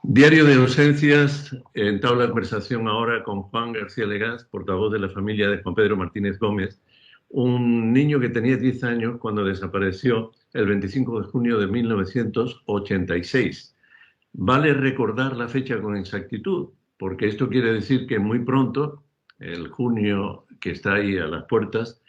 Diario de ausencias, entabla conversación ahora con Juan García Legaz, portavoz de la familia de Juan Pedro Martínez Gómez, un niño que tenía 10 años cuando desapareció el 25 de junio de 1986. Vale recordar la fecha con exactitud, porque esto quiere decir que muy pronto, el junio que está ahí a las puertas,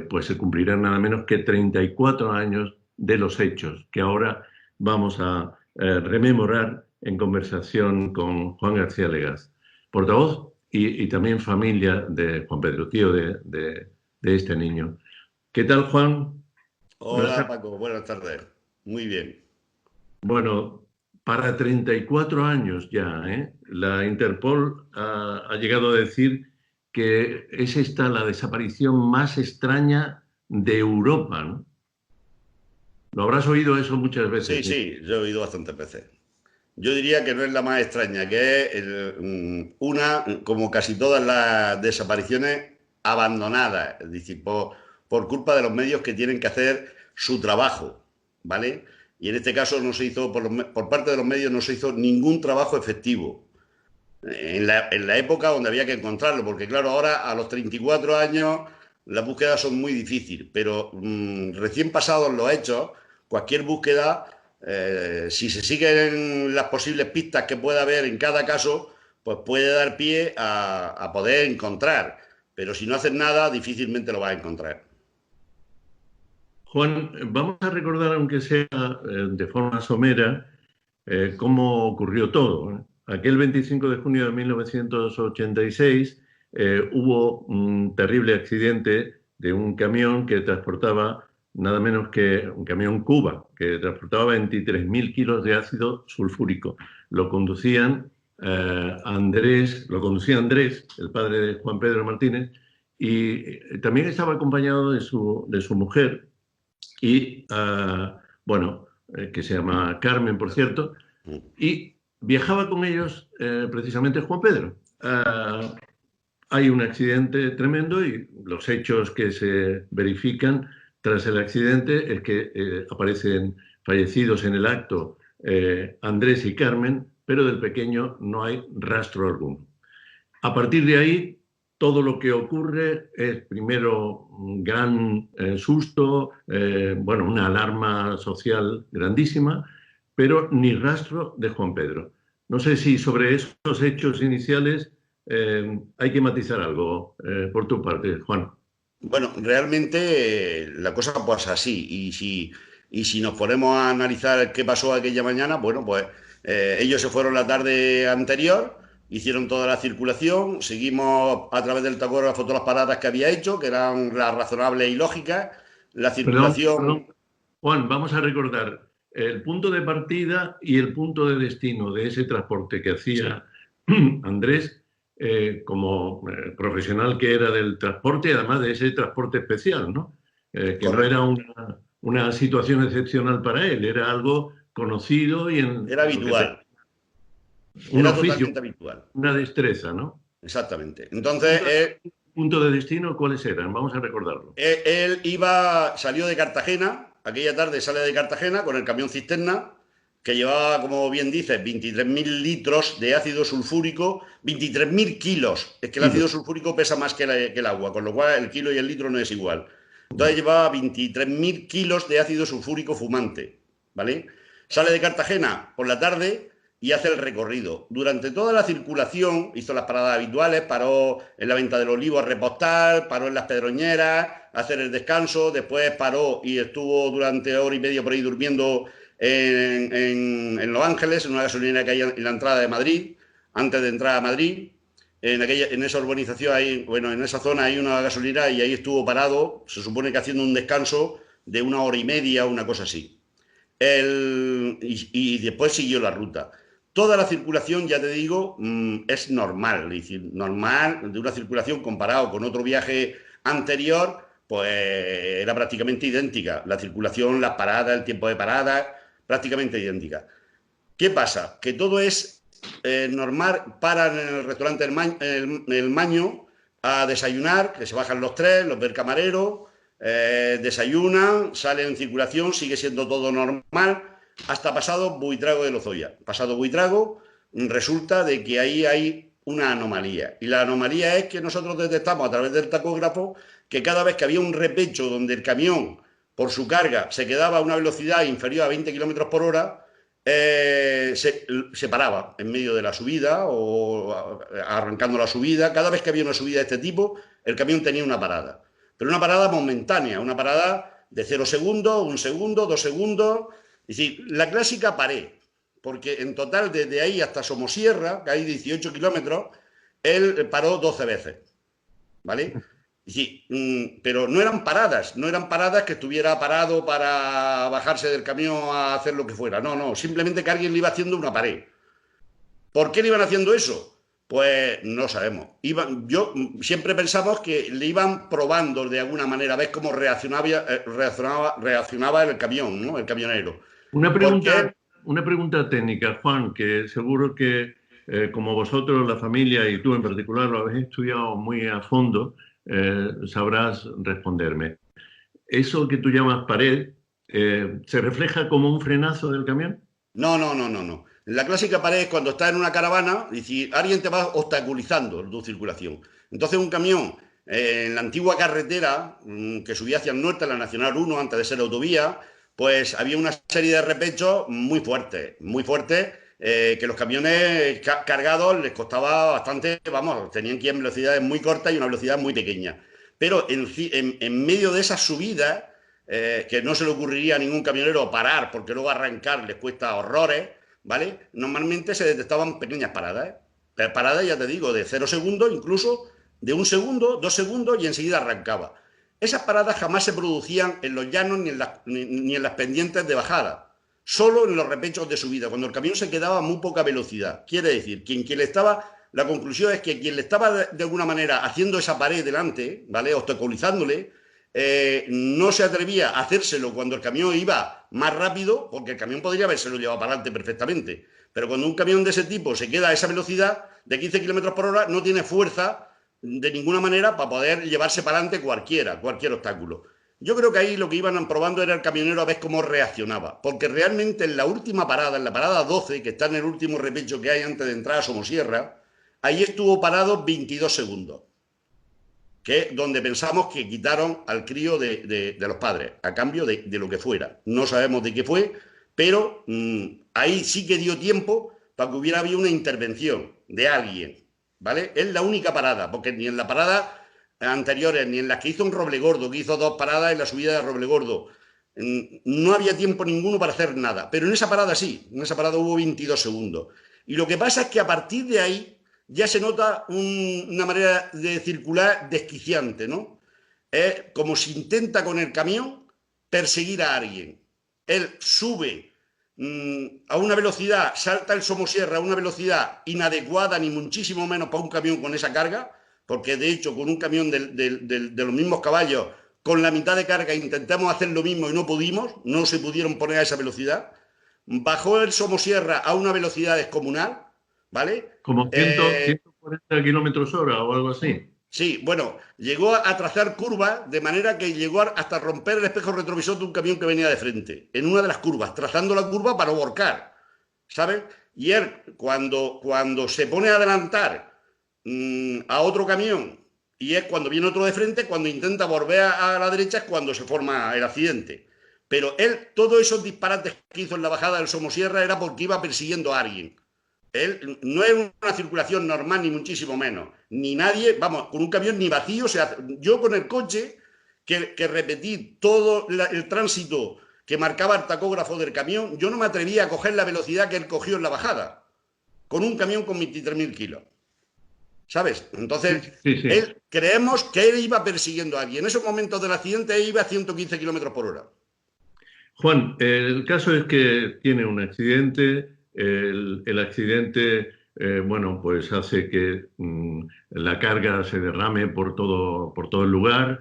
pues se cumplirán nada menos que 34 años de los hechos que ahora vamos a rememorar en conversación con Juan García Legaz, portavoz y también familia de Juan Pedro, tío de este niño. ¿Qué tal, Juan? Buenas Hola tardes. Paco, buenas tardes. Muy bien. Bueno, para 34 años ya, ¿eh? La Interpol ha llegado a decir que es esta la desaparición más extraña de Europa, ¿no? Lo habrás oído eso muchas Sí, veces. sí, yo he oído bastantes veces. Yo diría que no es la más extraña, que es una, como casi todas las desapariciones, abandonadas, es decir, por culpa de los medios que tienen que hacer su trabajo, ¿vale? Y en este caso no se hizo, por parte de los medios no se hizo ningún trabajo efectivo en la época donde había que encontrarlo, porque claro, ahora a los 34 años las búsquedas son muy difíciles, pero recién pasados los hechos, cualquier búsqueda, si se siguen las posibles pistas que pueda haber en cada caso, pues puede dar pie a poder encontrar, pero si no haces nada, difícilmente lo vas a encontrar. Juan, vamos a recordar, aunque sea de forma somera, cómo ocurrió todo, ¿eh? Aquel 25 de junio de 1986 hubo un terrible accidente de un camión que transportaba nada menos que un camión Cuba, que transportaba 23.000 kilos de ácido sulfúrico. Lo conducían lo conducía Andrés, el padre de Juan Pedro Martínez, y también estaba acompañado de su mujer y, bueno, que se llama Carmen, por cierto, y viajaba con ellos precisamente Juan Pedro. Hay un accidente tremendo y los hechos que se verifican tras el accidente es que aparecen fallecidos en el acto Andrés y Carmen, pero del pequeño no hay rastro alguno. A partir de ahí, todo lo que ocurre es primero un gran susto, bueno, una alarma social grandísima, pero ni rastro de Juan Pedro. No sé si sobre esos hechos iniciales hay que matizar algo por tu parte, Juan. Bueno, realmente la cosa pasa así. Y si nos ponemos a analizar qué pasó aquella mañana, bueno, pues ellos se fueron la tarde anterior, hicieron toda la circulación, seguimos a través del tacógrafo todas las paradas que había hecho, que eran las razonables y lógicas. La Perdón, circulación, perdón. Juan, vamos a recordar el punto de partida y el punto de destino de ese transporte que sí, hacía Andrés como profesional que era del transporte, además de ese transporte especial, ¿no? Que no era correcto. una situación excepcional para él, era algo conocido y en Era lo que te, habitual, un era oficio, totalmente habitual. una destreza, ¿no? Exactamente. Entonces, Punto, punto de destino, ¿cuáles eran? Vamos a recordarlo. Él salió de Cartagena, aquella tarde sale de Cartagena con el camión cisterna, que llevaba, como bien dices, 23.000 litros de ácido sulfúrico, 23.000 kilos. Es que el ácido Kilos. sulfúrico pesa más que el agua, con lo cual el kilo y el litro no es igual. Entonces llevaba 23.000 kilos de ácido sulfúrico fumante, ¿vale? Sale de Cartagena por la tarde y hace el recorrido. Durante toda la circulación hizo las paradas habituales, paró en la Venta del Olivo a repostar, paró en las Pedroñeras a hacer el descanso, después paró y estuvo durante hora y media por ahí durmiendo en Los Ángeles, en una gasolinera que hay en la entrada de Madrid, antes de entrar a Madrid. En esa urbanización, bueno, en esa zona hay una gasolinera y ahí estuvo parado, se supone que haciendo un descanso de una hora y media, una cosa así. Y después siguió la ruta. Toda la circulación, ya te digo, es normal, es decir, normal de una circulación comparado con otro viaje anterior, pues era prácticamente idéntica. La circulación, las paradas, el tiempo de parada, prácticamente idéntica. ¿Qué pasa? Que todo es normal, paran en el restaurante el Maño a desayunar, que se bajan los tres, los del camarero, desayunan, salen en circulación, sigue siendo todo normal, hasta pasado Buitrago de Lozoya. Pasado Buitrago, resulta de que ahí hay una anomalía. Y la anomalía es que nosotros detectamos a través del tacógrafo que cada vez que había un repecho donde el camión, por su carga, se quedaba a una velocidad inferior a 20 kilómetros por hora, se paraba en medio de la subida o arrancando la subida. Cada vez que había una subida de este tipo, el camión tenía una parada. Pero una parada momentánea, una parada de 0 segundos, 1 segundo, 2 segundos. Es decir, la clásica pared, porque en total desde ahí hasta Somosierra, que hay 18 kilómetros, él paró 12 veces, ¿vale? Sí, pero no eran paradas, no eran paradas que estuviera parado para bajarse del camión a hacer lo que fuera. No, no, simplemente que alguien le iba haciendo una pared. ¿Por qué le iban haciendo eso? Pues no sabemos. Siempre pensamos que le iban probando de alguna manera, ves cómo reaccionaba el camión, ¿no? El camionero. Una Porque pregunta, una pregunta técnica, Juan, que seguro que como vosotros, la familia y tú en particular lo habéis estudiado muy a fondo, sabrás responderme. ¿Eso que tú llamas pared se refleja como un frenazo del camión? no, no, no, no, no. La clásica pared es cuando estás en una caravana y si alguien te va obstaculizando tu circulación. Entonces un camión en la antigua carretera que subía hacia el norte, la Nacional 1, antes de ser autovía, pues había una serie de repechos muy fuertes, que los camiones cargados les costaba bastante, vamos, tenían que ir en velocidades muy cortas y una velocidad muy pequeña. Pero en medio de esas subidas que no se le ocurriría a ningún camionero parar porque luego arrancar les cuesta horrores, ¿vale? Normalmente se detectaban pequeñas paradas, ¿eh? Paradas, ya te digo, de 0 segundos, incluso de 1 segundo, 2 segundos y enseguida arrancaba. Esas paradas jamás se producían en los llanos ni en las pendientes de bajada, solo en los repechos de subida, cuando el camión se quedaba a muy poca velocidad. Quiere decir, quien le estaba, la conclusión es que quien le estaba de alguna manera haciendo esa pared delante, ¿vale? Obstaculizándole, no se atrevía a hacérselo cuando el camión iba más rápido, porque el camión podría habérselo llevado para adelante perfectamente. Pero cuando un camión de ese tipo se queda a esa velocidad de 15 kilómetros por hora, no tiene fuerza de ninguna manera para poder llevarse para adelante cualquier obstáculo. Yo creo que ahí lo que iban probando era el camionero a ver cómo reaccionaba, porque realmente en la última parada, en la parada 12, que está en el último repecho que hay antes de entrar a Somosierra, ahí estuvo parado 22 segundos, que es donde pensamos que quitaron al crío de los padres, a cambio de lo que fuera. No sabemos de qué fue, pero ahí sí que dio tiempo para que hubiera habido una intervención de alguien, ¿vale? Es la única parada, porque ni en la parada anteriores, ni en las que hizo en Roblegordo, que hizo 2 paradas en la subida de Roblegordo, no había tiempo ninguno para hacer nada. Pero en esa parada sí, en esa parada hubo 22 segundos. Y lo que pasa es que a partir de ahí ya se nota una manera de circular desquiciante, ¿no? Es como si intenta con el camión perseguir a alguien. Él sube a una velocidad, salta el Somosierra a una velocidad inadecuada, ni muchísimo menos para un camión con esa carga, porque de hecho con un camión de los mismos caballos, con la mitad de carga intentamos hacer lo mismo y no pudimos, no se pudieron poner a esa velocidad. Bajó el Somosierra a una velocidad descomunal, ¿vale? Como 140 kilómetros hora o algo así. Sí, bueno, llegó a trazar curvas de manera que llegó hasta romper el espejo retrovisor de un camión que venía de frente, en una de las curvas, trazando la curva para volcar, ¿sabes? Y él, cuando se pone a adelantar a otro camión, y es cuando viene otro de frente, cuando intenta volver a la derecha es cuando se forma el accidente. Pero él, todos esos disparates que hizo en la bajada del Somosierra era porque iba persiguiendo a alguien. Él no es una circulación normal, ni muchísimo menos. Ni nadie, vamos, con un camión ni vacío se hace. Yo con el coche, que repetí todo el tránsito que marcaba el tacógrafo del camión, yo no me atrevía a coger la velocidad que él cogió en la bajada, con un camión con 23.000 kilos. ¿Sabes? Entonces, Sí, sí. creemos que él iba persiguiendo a alguien. En esos momentos del accidente él iba a 115 kilómetros por hora. Juan, el caso es que tiene un accidente, el accidente, bueno, pues hace que la carga se derrame por todo el lugar.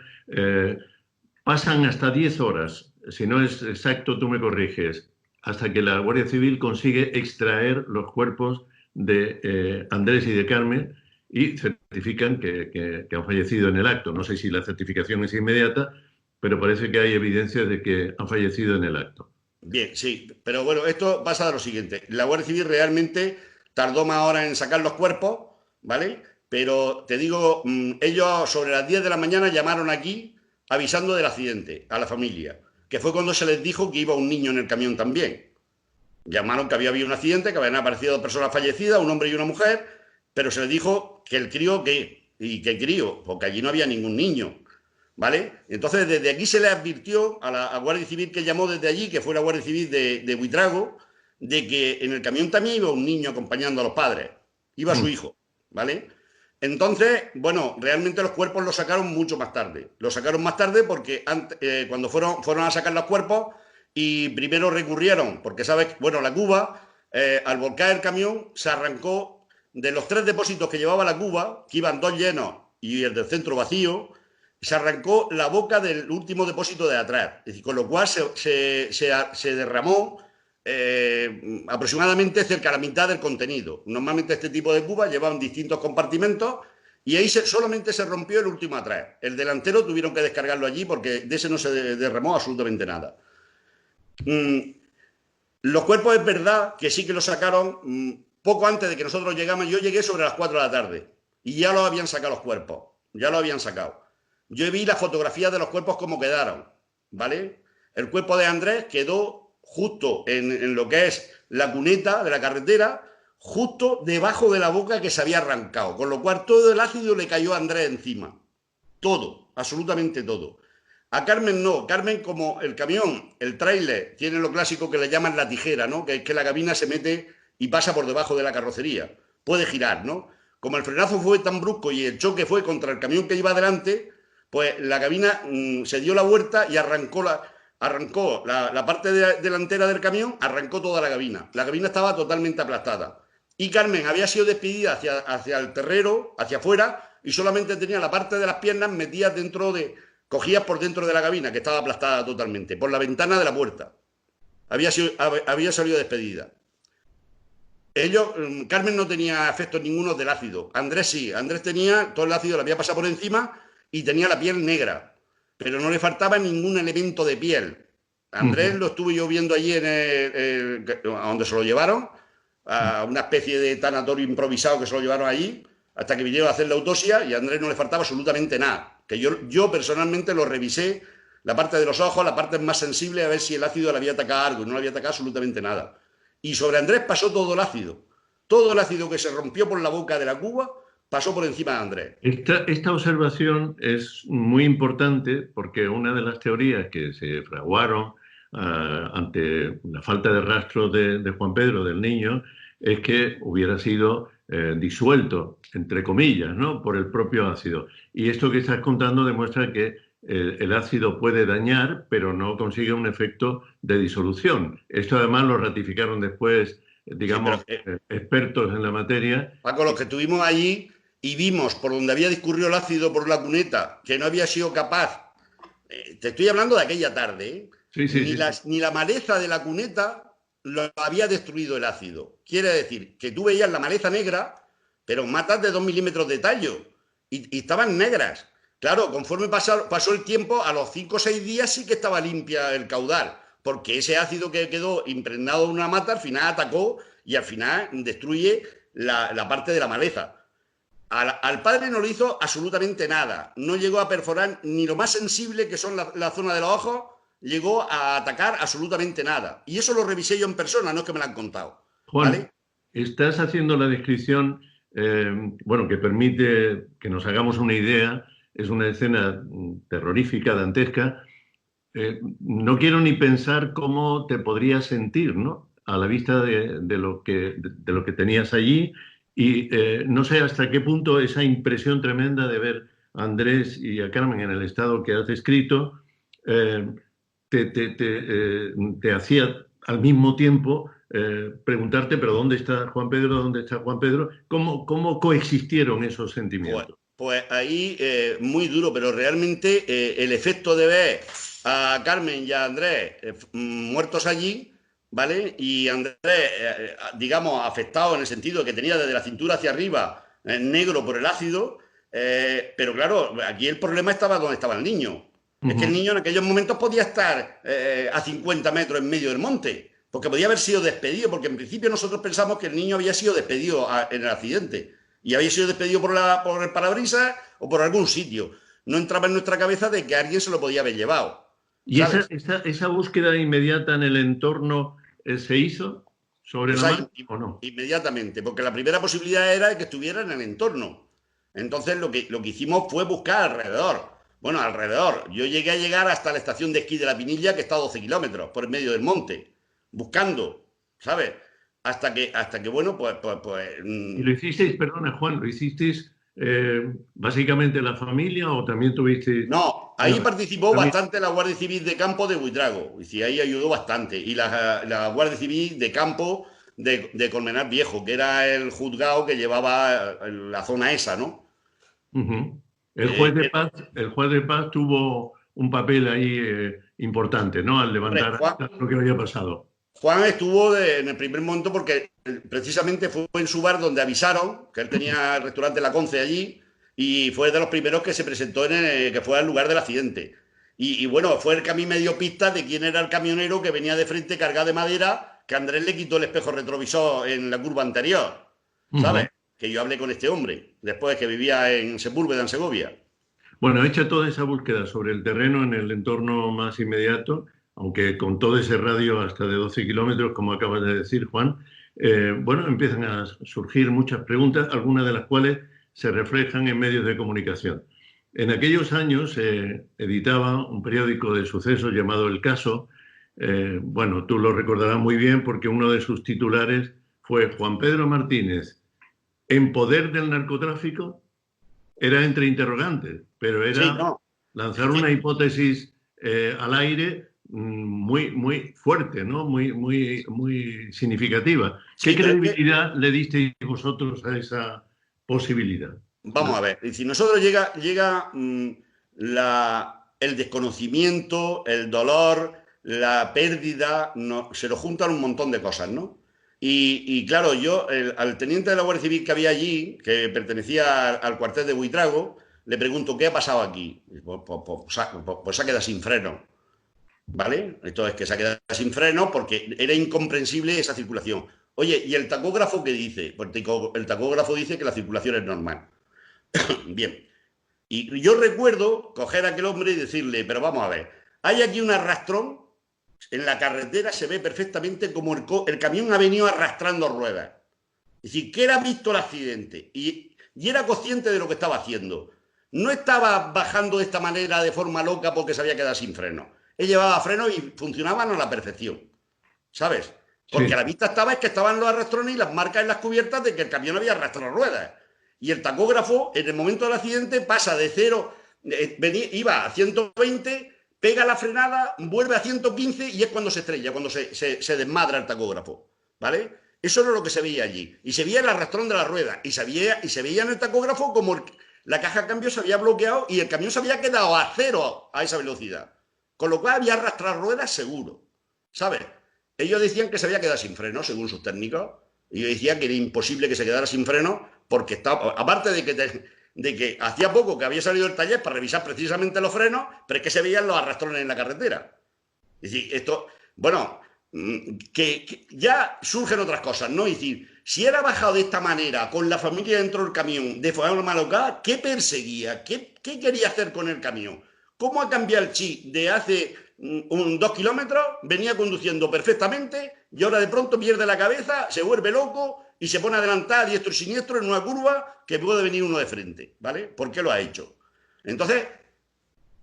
Pasan hasta 10 horas, si no es exacto, tú me corriges, hasta que la Guardia Civil consigue extraer los cuerpos de Andrés y de Carmen y certifican que han fallecido en el acto. No sé si la certificación es inmediata, pero parece que hay evidencias de que han fallecido en el acto. Bien, sí, pero bueno, esto pasa de lo siguiente. La Guardia Civil realmente tardó más horas en sacar los cuerpos, ¿vale? Pero te digo, ellos sobre las 10 de la mañana llamaron aquí avisando del accidente a la familia, que fue cuando se les dijo que iba un niño en el camión también. Llamaron que había habido un accidente, que habían aparecido 2 personas fallecidas, un hombre y una mujer, pero se les dijo que el crío, ¿qué? ¿Y qué crío? Porque allí no había ningún niño, ¿vale? Entonces, desde aquí se le advirtió a la Guardia Civil que llamó desde allí, que fue la Guardia Civil de Buitrago, de que en el camión también iba un niño acompañando a los padres, iba su hijo, ¿vale? Entonces, bueno, realmente los cuerpos los sacaron mucho más tarde. Los sacaron más tarde porque cuando fueron a sacar los cuerpos y primero recurrieron, porque sabes, bueno, la cuba, al volcar el camión, se arrancó de los 3 depósitos que llevaba la cuba, que iban 2 llenos y el del centro vacío, se arrancó la boca del último depósito de atrás. Es decir, con lo cual se derramó aproximadamente cerca de la mitad del contenido. Normalmente este tipo de cubas llevaban distintos compartimentos y ahí solamente se rompió el último atrás. El delantero tuvieron que descargarlo allí porque de ese no se derramó absolutamente nada. Los cuerpos es verdad que sí que los sacaron poco antes de que nosotros llegamos. Yo llegué sobre las 4 de la tarde y ya los habían sacado los cuerpos, ya los habían sacado. Yo vi las fotografías de los cuerpos como quedaron, ¿vale? El cuerpo de Andrés quedó justo en lo que es la cuneta de la carretera, justo debajo de la boca que se había arrancado, con lo cual todo el ácido le cayó a Andrés encima. Todo, absolutamente todo. A Carmen no. Carmen, como el camión, el tráiler, tiene lo clásico que le llaman la tijera, ¿no? Que es que la cabina se mete y pasa por debajo de la carrocería. Puede girar, ¿no? Como el frenazo fue tan brusco y el choque fue contra el camión que iba adelante, pues la cabina se dio la vuelta y arrancó la parte delantera del camión, arrancó toda la cabina. La cabina estaba totalmente aplastada. Y Carmen había sido despedida hacia el terrero, hacia afuera, y solamente tenía la parte de las piernas metidas cogidas por dentro de la cabina, que estaba aplastada totalmente, por la ventana de la puerta. Había salido despedida. Carmen no tenía efectos ninguno del ácido. Andrés sí. Andrés tenía, todo el ácido le había pasado por encima y tenía la piel negra, pero no le faltaba ningún elemento de piel. Andrés lo estuve yo viendo allí a donde se lo llevaron, a una especie de tanatorio improvisado que se lo llevaron allí, hasta que vinieron a hacer la autopsia y a Andrés no le faltaba absolutamente nada. Que yo personalmente lo revisé, la parte de los ojos, la parte más sensible, a ver si el ácido le había atacado algo, y no le había atacado absolutamente nada. Y sobre Andrés pasó todo el ácido que se rompió por la boca de la cuba, pasó por encima de Andrés. Esta observación es muy importante porque una de las teorías que se fraguaron ante la falta de rastro de Juan Pedro, del niño, es que hubiera sido disuelto, entre comillas, ¿no?, por el propio ácido. Y esto que estás contando demuestra que el ácido puede dañar, pero no consigue un efecto de disolución. Esto además lo ratificaron después, digamos, sí, expertos en la materia. Paco, los que estuvimos allí y vimos por donde había discurrido el ácido por la cuneta, que no había sido capaz, te estoy hablando de aquella tarde, ¿eh? Sí, ni la maleza de la cuneta lo había destruido el ácido. Quiere decir que tú veías la maleza negra, pero matas de 2 milímetros de tallo, y estaban negras. Claro, conforme pasó el tiempo, a los 5 o 6 días sí que estaba limpia el caudal, porque ese ácido que quedó impregnado en una mata al final atacó y al final destruye la parte de la maleza. Al padre no le hizo absolutamente nada. No llegó a perforar ni lo más sensible, que son la zona de los ojos, llegó a atacar absolutamente nada. Y eso lo revisé yo en persona, no es que me lo han contado. Juan, ¿vale? Estás haciendo la descripción, bueno, que permite que nos hagamos una idea. Es una escena terrorífica, dantesca. No quiero ni pensar cómo te podrías sentir, ¿no?, a la vista de lo que tenías allí. Y no sé hasta qué punto esa impresión tremenda de ver a Andrés y a Carmen en el estado que has descrito te hacía al mismo tiempo preguntarte, pero ¿dónde está Juan Pedro? ¿Dónde está Juan Pedro? ¿Cómo coexistieron esos sentimientos? Pues ahí muy duro, pero realmente el efecto de ver a Carmen y a Andrés muertos allí, ¿vale? Y Andrés, digamos, afectado en el sentido de que tenía desde la cintura hacia arriba negro por el ácido, pero claro, aquí el problema estaba donde estaba el niño. Es que el niño en aquellos momentos podía estar a 50 metros en medio del monte, Porque podía haber sido despedido, porque en principio nosotros pensamos que el niño había sido despedido en el accidente y había sido despedido por el parabrisas o por algún sitio. No entraba en nuestra cabeza de que alguien se lo podía haber llevado, ¿Y ¿sabes? esa búsqueda inmediata en el entorno se hizo sobre O la sea, marcha o no? inmediatamente, porque la primera posibilidad era que estuviera en el entorno. Entonces lo que hicimos fue buscar alrededor. Bueno, alrededor. Yo llegar hasta la estación de esquí de La Pinilla, que está a 12 kilómetros por el medio del monte, buscando, ¿sabes? Hasta que bueno, ¿Y lo hicisteis, perdona Juan, lo hicisteis básicamente la familia o también tuvisteis no, ahí eh, participó amigos? bastante la Guardia Civil de Campo de Buitrago. Y sí, ahí ayudó bastante. Y la Guardia Civil de Campo de Colmenar Viejo, que era el juzgado que llevaba la zona esa, ¿no? Ujú. Eh, eh, El juez de paz tuvo un papel ahí importante, ¿no? Al hombre, levantar lo que había pasado. Juan estuvo en el primer momento porque precisamente fue en su bar donde avisaron que él tenía el restaurante La Conce allí y fue de los primeros que se presentó que fue al lugar del accidente. Bueno, fue el que a mí me dio pista de quién era el camionero que venía de frente cargado de madera, que Andrés le quitó el espejo retrovisor en la curva anterior, Ujú. ¿sabes? Que yo hablé con este hombre, después que vivía en Sepúlveda, en Segovia. Bueno, hecha toda esa búsqueda sobre el terreno en el entorno más inmediato, aunque con todo ese radio hasta de 12 kilómetros, como acabas de decir, Juan, bueno, empiezan a surgir muchas preguntas, algunas de las cuales se reflejan en medios de comunicación. En aquellos años se editaba un periódico de sucesos llamado El Caso. Bueno, tú lo recordarás muy bien porque uno de sus titulares fue Juan Pedro Martínez, en poder del narcotráfico. Era entre interrogantes, pero Sí, era no. lanzar una hipótesis al aire muy fuerte, ¿no? Muy significativa. ¿Qué Sí, pero es que credibilidad le disteis vosotros a esa posibilidad? vamos a ver, si nosotros llega el desconocimiento, el dolor, la pérdida, se nos juntan un montón de cosas, ¿no? Claro, yo al teniente de la Guardia Civil que había allí, que pertenecía al cuartel de Buitrago, le pregunto, ¿qué ha pasado aquí? Pues se ha quedado sin freno, ¿vale? Esto es que se ha quedado sin freno porque era incomprensible esa circulación. Oye, ¿y el tacógrafo qué dice? Pues el tacógrafo dice que la circulación es normal. Bien. Y yo recuerdo coger a aquel hombre y decirle, pero vamos a ver, hay aquí un arrastrón, en la carretera se ve perfectamente como el camión ha venido arrastrando ruedas. Es decir, que era visto el accidente y era consciente de lo que estaba haciendo. No estaba bajando de esta manera de forma loca porque se había quedado sin freno. Él llevaba freno y funcionaban a la perfección, ¿sabes? Porque a Sí, la vista es que estaban los arrastrones y las marcas en las cubiertas de que el camión había arrastrado ruedas. Y el tacógrafo, en el momento del accidente, pasa de cero, iba a 120, pega la frenada, vuelve a 115 y es cuando se estrella, cuando se desmadra el tacógrafo, ¿vale? Eso era lo que se veía allí. Y se veía el arrastrón de la rueda. Y se veía en el tacógrafo como la caja de cambio se había bloqueado y el camión se había quedado a cero a esa velocidad. Con lo cual había arrastrado ruedas seguro, ¿sabes? Ellos decían que se había quedado sin freno, según sus técnicos. Y yo decía que era imposible que se quedara sin freno porque estaba, aparte de que hacía poco que había salido del taller para revisar precisamente los frenos, pero es que se veían los arrastrones en la carretera. Es decir, esto, bueno, que ya surgen otras cosas, ¿no? Es decir, si era bajado de esta manera, con la familia dentro del camión, de forma malocada, ¿qué perseguía? ¿Qué quería hacer con el camión? ¿Cómo ha cambiado el chip de hace 2 kilómetros? Venía conduciendo perfectamente y ahora de pronto pierde la cabeza, se vuelve loco y se pone a adelantar a diestro y siniestro en una curva que puede venir uno de frente, ¿vale? ¿Por qué lo ha hecho? Entonces,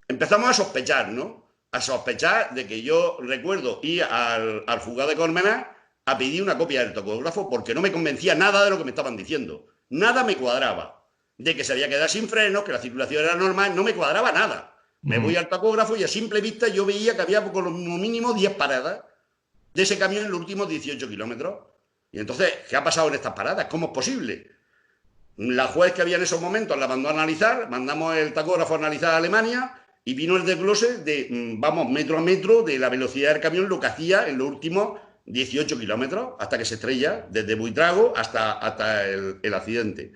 empezamos a sospechar, ¿no? A sospechar de que yo recuerdo ir al juzgado de Colmenar a pedir una copia del tacógrafo porque no me convencía nada de lo que me estaban diciendo. Nada me cuadraba. De que se había quedado sin frenos, que la circulación era normal, no me cuadraba nada. Me voy al tacógrafo y a simple vista yo veía que había como mínimo 10 paradas de ese camión en los últimos 18 kilómetros. Y entonces, ¿qué ha pasado en estas paradas? ¿Cómo es posible? La juez que había en esos momentos la mandó a analizar, mandamos el tacógrafo a analizar a Alemania y vino el desglose de, vamos, metro a metro de la velocidad del camión, lo que hacía en los últimos 18 kilómetros, hasta que se estrella, desde Buitrago hasta el accidente.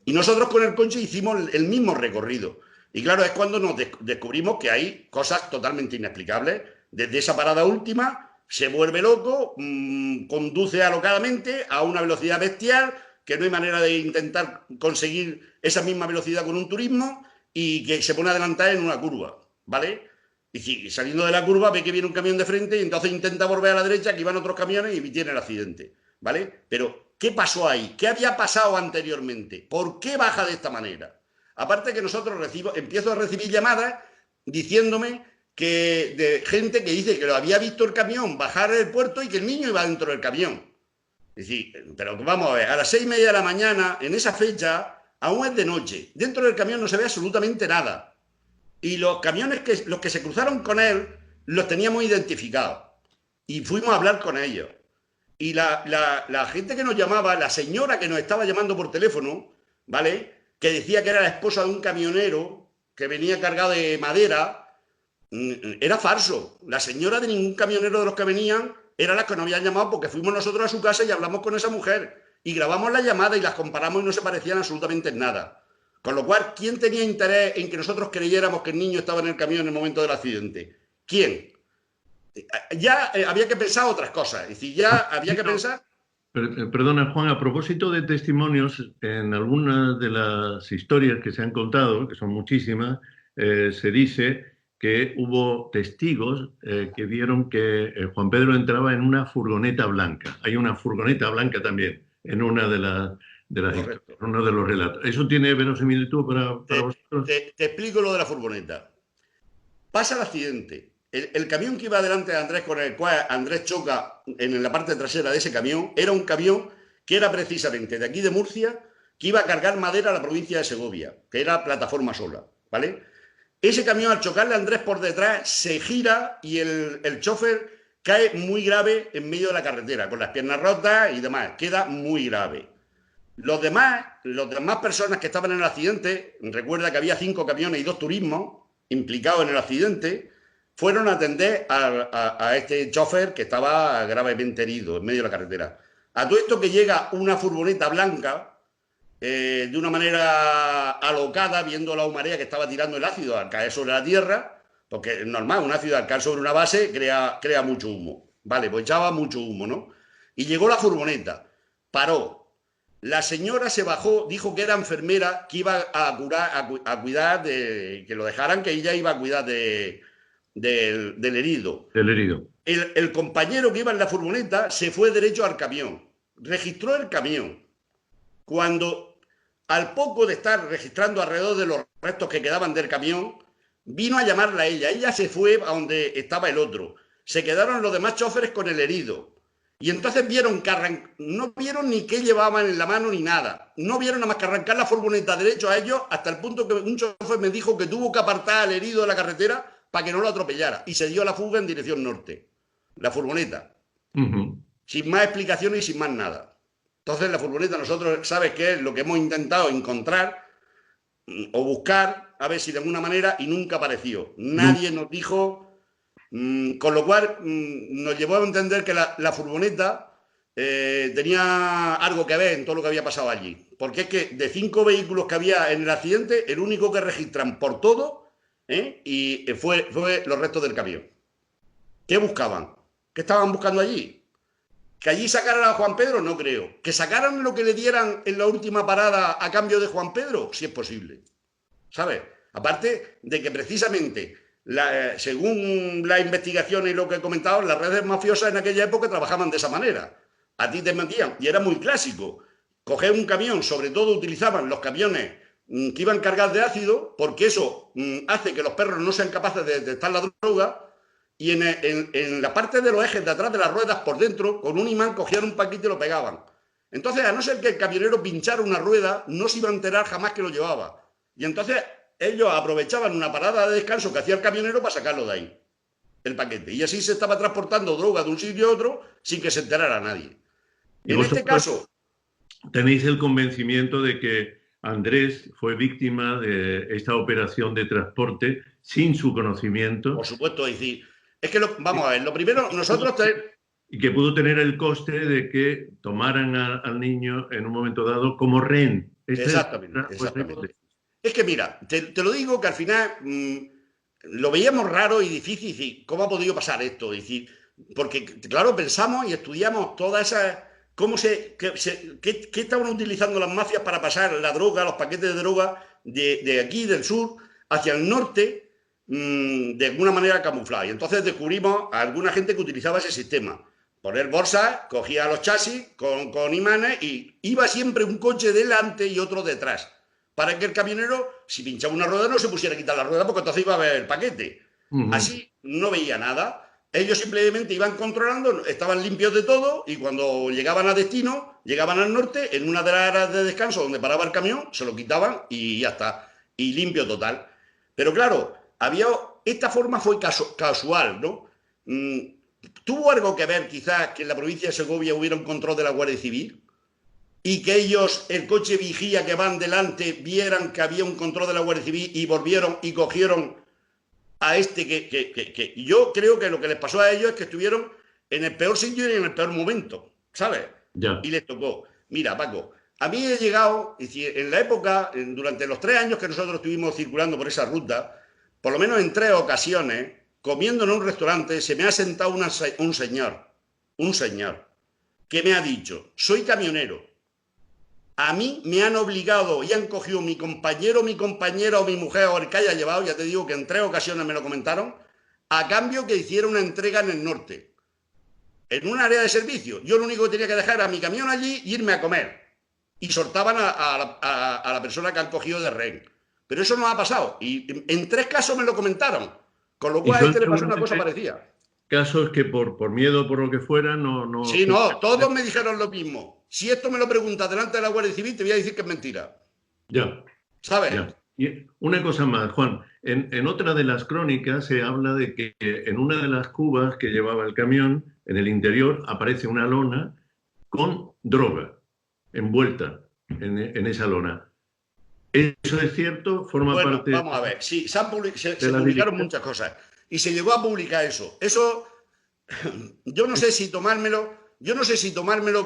Y nosotros con el coche hicimos el mismo recorrido. Y claro, es cuando nos descubrimos que hay cosas totalmente inexplicables. Desde esa parada última, se vuelve loco, conduce alocadamente a una velocidad bestial, que no hay manera de intentar conseguir esa misma velocidad con un turismo, y que se pone a adelantar en una curva, ¿vale? Y saliendo de la curva ve que viene un camión de frente y entonces intenta volver a la derecha, que iban otros camiones, y tiene el accidente, ¿vale? Pero, ¿qué pasó ahí? ¿Qué había pasado anteriormente? ¿Por qué baja de esta manera? Aparte que nosotros empiezo a recibir llamadas diciéndome que de gente que dice que lo había visto el camión bajar del puerto y que el niño iba dentro del camión. Es decir, pero vamos a ver, a las 6:30 de la mañana, en esa fecha, aún es de noche. Dentro del camión no se ve absolutamente nada. Y los camiones, los que se cruzaron con él, los teníamos identificados. Y fuimos a hablar con ellos. Y la gente que nos llamaba, la señora que nos estaba llamando por teléfono, ¿vale?, que decía que era la esposa de un camionero que venía cargado de madera, era falso. La señora de ningún camionero de los que venían era la que nos habían llamado, porque fuimos nosotros a su casa y hablamos con esa mujer. Y grabamos las llamadas y las comparamos y no se parecían absolutamente en nada. Con lo cual, ¿quién tenía interés en que nosotros creyéramos que el niño estaba en el camión en el momento del accidente? ¿Quién? Ya había que pensar otras cosas. Es decir, ya había que pensar... Perdona, Juan, a propósito de testimonios, en algunas de las historias que se han contado, que son muchísimas, se dice que hubo testigos que vieron que Juan Pedro entraba en una furgoneta blanca. Hay una furgoneta blanca también en una de las historias, en uno de los relatos. ¿Eso tiene verosimilitud para vosotros? Te explico lo de la furgoneta. Pasa el accidente. El camión que iba delante de Andrés, con el cual Andrés choca en la parte trasera de ese camión, era un camión que era precisamente de aquí de Murcia, que iba a cargar madera a la provincia de Segovia, que era plataforma sola, ¿vale? Ese camión, al chocarle a Andrés por detrás, se gira y el chofer cae muy grave en medio de la carretera, con las piernas rotas y demás. Queda muy grave. Las demás personas que estaban en el accidente, recuerda que había 5 camiones y 2 turismos implicados en el accidente, fueron a atender a este chofer que estaba gravemente herido en medio de la carretera. A todo esto que llega una furgoneta blanca, de una manera alocada, viendo la humareda que estaba tirando el ácido al caer sobre la tierra, porque es normal, un ácido al caer sobre una base crea mucho humo. Vale, pues echaba mucho humo, ¿no? Y llegó la furgoneta, paró. La señora se bajó, dijo que era enfermera, que iba a cuidar de... que lo dejaran, que ella iba a cuidar del herido. El herido. El compañero que iba en la furgoneta se fue derecho al camión, registró el camión. Cuando, al poco de estar registrando alrededor de los restos que quedaban del camión, vino a llamarla a ella. Ella se fue a donde estaba el otro. Se quedaron los demás choferes con el herido. Y entonces vieron que no vieron ni qué llevaban en la mano ni nada. No vieron nada más que arrancar la furgoneta derecho a ellos, hasta el punto que un chofer me dijo que tuvo que apartar al herido de la carretera para que no lo atropellara. Y se dio la fuga en dirección norte. La furgoneta. Sin más explicaciones y sin más nada. Entonces la furgoneta, nosotros, ¿sabes qué es lo que hemos intentado encontrar o buscar, a ver si de alguna manera, y nunca apareció? Nadie nos dijo... con lo cual nos llevó a entender que la furgoneta tenía algo que ver en todo lo que había pasado allí. Porque es que de 5 vehículos que había en el accidente, el único que registran por todo y fue los restos del camión. ¿Qué buscaban? ¿Qué estaban buscando allí? ¿Que allí sacaran a Juan Pedro? No creo. ¿Que sacaran lo que le dieran en la última parada a cambio de Juan Pedro? Sí es posible. ¿Sabes? Aparte de que precisamente... según las investigaciones y lo que he comentado, las redes mafiosas en aquella época trabajaban de esa manera. A ti te mentían, y era muy clásico. Coger un camión, sobre todo utilizaban los camiones que iban cargados de ácido, porque eso hace que los perros no sean capaces de detectar la droga, y en la parte de los ejes de atrás de las ruedas, por dentro, con un imán cogían un paquete y lo pegaban. Entonces, a no ser que el camionero pinchara una rueda, no se iba a enterar jamás que lo llevaba. Y entonces... ellos aprovechaban una parada de descanso que hacía el camionero para sacarlo de ahí, el paquete. Y así se estaba transportando droga de un sitio a otro sin que se enterara nadie. En este caso... ¿Tenéis el convencimiento de que Andrés fue víctima de esta operación de transporte sin su conocimiento? Por supuesto, es decir, es que vamos a ver, lo primero, nosotros... Y que pudo tener el coste de que tomaran al niño en un momento dado como rehén. Exactamente. Es que mira, te lo digo que al final lo veíamos raro y difícil. ¿Cómo ha podido pasar esto? Es decir, porque claro, pensamos y estudiamos todas esas, qué estaban utilizando las mafias para pasar la droga, los paquetes de droga de aquí, del sur, hacia el norte, de alguna manera camuflada. Y entonces descubrimos a alguna gente que utilizaba ese sistema. Poner bolsas, cogía los chasis con imanes y iba siempre un coche delante y otro detrás, para que el camionero, si pinchaba una rueda, no se pusiera a quitar la rueda porque entonces iba a ver el paquete. Así no veía nada. Ellos simplemente iban controlando, estaban limpios de todo y cuando llegaban a destino, llegaban al norte, en una de las áreas de descanso donde paraba el camión, se lo quitaban y ya está. Y limpio total. Pero claro, esta forma fue casual, ¿no? ¿Tuvo algo que ver quizás que en la provincia de Segovia hubiera un control de la Guardia Civil? Y que ellos, el coche vigía que van delante, vieran que había un control de la Guardia Civil y volvieron y cogieron a este que yo creo que lo que les pasó a ellos es que estuvieron en el peor sitio y en el peor momento, ¿sabes? Ya. Y les tocó. Mira, Paco, a mí he llegado, en la época, durante los 3 años que nosotros estuvimos circulando por esa ruta, por lo menos en 3 ocasiones, comiendo en un restaurante, se me ha sentado un señor, que me ha dicho, soy camionero. A mí me han obligado y han cogido mi compañero, mi compañera o mi mujer o el que haya llevado, ya te digo que en 3 ocasiones me lo comentaron, a cambio que hiciera una entrega en el norte, en un área de servicio. Yo lo único que tenía que dejar era mi camión allí y irme a comer. Y soltaban a la persona que han cogido de rehén. Pero eso no ha pasado. Y en 3 casos me lo comentaron. Con lo cual a este le pasó una cosa parecida. Casos que por miedo, por lo que fuera, no... Sí, no, todos me dijeron lo mismo. Si esto me lo preguntas delante de la Guardia Civil, te voy a decir que es mentira. Ya. ¿Sabes? Ya. Y una cosa más, Juan. En otra de las crónicas se habla de que en una de las cubas que llevaba el camión, en el interior, aparece una lona con droga envuelta en esa lona. ¿Eso es cierto? ¿Forma parte? Vamos a ver. Sí, se publicaron muchas cosas. Y se llegó a publicar eso. Eso, yo no sé si tomármelo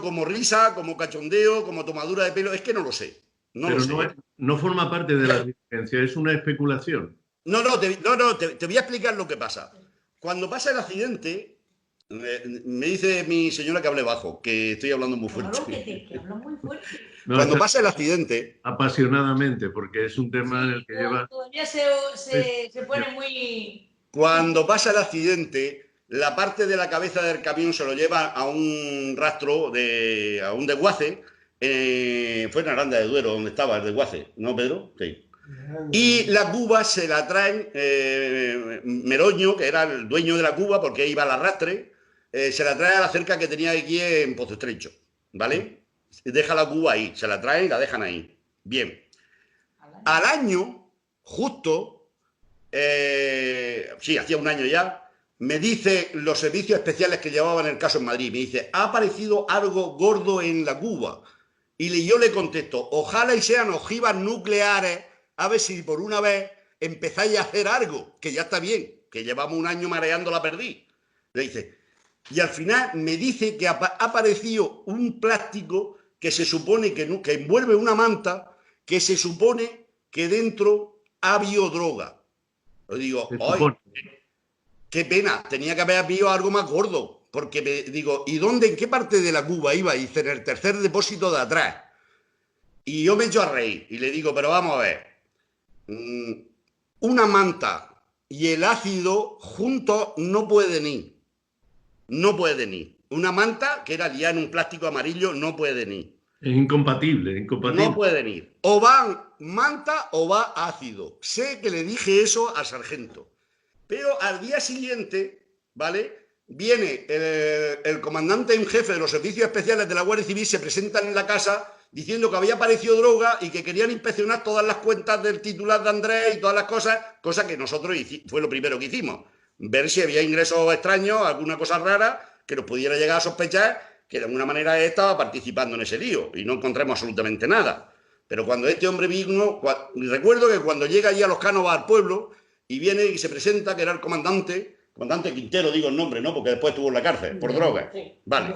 como risa, como cachondeo, como tomadura de pelo. Es que no lo sé. No Pero lo sé. no forma parte de la diligencia, es una especulación. No, te voy a explicar lo que pasa. Cuando pasa el accidente, me dice mi señora que hable bajo, que estoy hablando muy fuerte. Claro, que hablo muy fuerte. Cuando pasa el accidente... Apasionadamente, porque es un tema en el que lleva... Todavía se pone muy... Cuando pasa el accidente, la parte de la cabeza del camión se lo lleva a un rastro, a un desguace. Fue en Aranda de Duero, donde estaba el desguace, ¿no, Pedro? Sí. Y la cuba se la traen Meroño, que era el dueño de la cuba, porque iba al arrastre, se la trae a la cerca que tenía aquí en Pozo Estrecho, ¿vale? Deja la cuba ahí, se la traen y la dejan ahí. Bien. Al año, justo, sí, hacía un año ya, me dice los servicios especiales que llevaban el caso en Madrid, me dice, ha aparecido algo gordo en la cuba. Y yo le contesto, ojalá y sean ojivas nucleares, a ver si por una vez empezáis a hacer algo, que ya está bien, que llevamos un año mareando la perdiz. Le dice, y al final me dice que ha aparecido un plástico que se supone que envuelve una manta, que se supone que dentro ha habido droga. Le digo, ¡ay! Qué pena, tenía que haber habido algo más gordo. Porque me digo, ¿y dónde, en qué parte de la cuba iba? Y dice, en el tercer depósito de atrás. Y yo me echo a reír y le digo, pero vamos a ver, una manta y el ácido juntos no pueden ir. No pueden ir. Una manta, que era liada en un plástico amarillo, no pueden ir. Es incompatible. No pueden ir. O van manta o va ácido. Sé que le dije eso al sargento. Pero al día siguiente, ¿vale?, viene el comandante en jefe de los servicios especiales de la Guardia Civil, se presentan en la casa diciendo que había aparecido droga y que querían inspeccionar todas las cuentas del titular de Andrés y todas las cosas, cosa que nosotros fue lo primero que hicimos. Ver si había ingresos extraños, alguna cosa rara que nos pudiera llegar a sospechar que de alguna manera estaba participando en ese lío y no encontramos absolutamente nada. Pero cuando este hombre vino, recuerdo que cuando llega allí a Los Cánovas al pueblo y viene y se presenta, que era el comandante Quintero, digo el nombre, ¿no? Porque después estuvo en la cárcel por drogas. Vale.